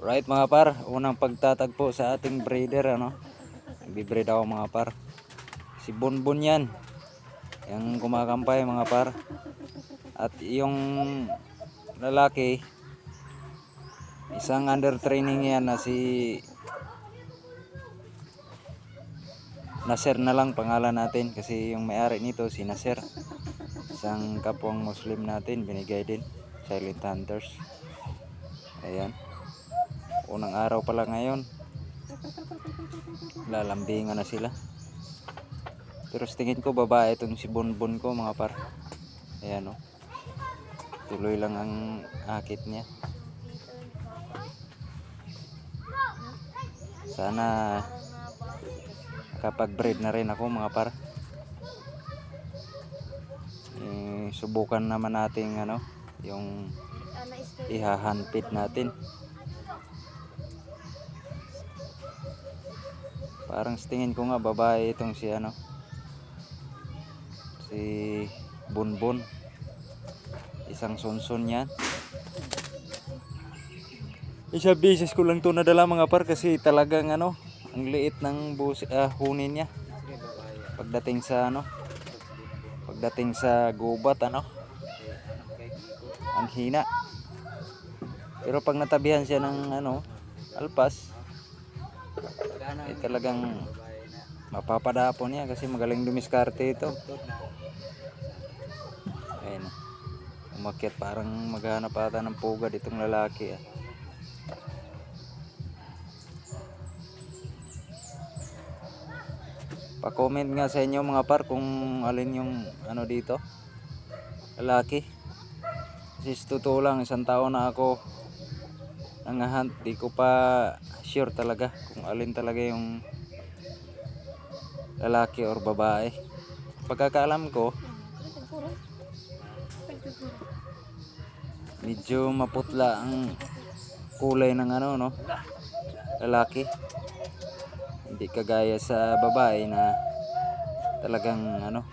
Right mga par, unang pagtatagpo sa ating breeder ano. Nagbi-breed ako mga par. Si Bonbon yan. Yung kumakampay mga par. At yung lalaki, isang under training yan na si Nasir na lang pangalan natin. Kasi yung may-ari nito si Nasir. Isang kapwang Muslim natin, binigay din. Silent Hunters. Ayan. Unang araw pala ngayon. Lalambingan na sila. Pero sa tingin ko babae itong si Bonbon ko mga par. Ayan o. Tuloy lang ang akit niya. Sana nakapag-breed na rin ako mga par. Subukan naman natin ano, yung ihahandpit natin. Parang sa tingin ko nga babae itong si ano, si Bonbon. Isang sunsun yan. Isa beses ko lang to nadala mga par kasi talagang ano, ang liit ng hunin niya. Pagdating sa gubat ano, ang hina. Pero pag natabihan siya ng ano, alpas, talagang mapapadapo niya kasi magaling dumiskarte ito. Ayun, umakyat parang maghanap ata ng pugad itong lalaki. Pa-comment nga sa inyo mga par kung alin yung ano dito, lalaki. Kasi totoo lang, isang taon na ako nangahunt, di ko pa sure talaga kung alin talaga yung lalaki or babae. Pagkakaalam ko, medyo maputla ang kulay ng ano no, lalaki. Hindi kagaya sa babae na talagang ano,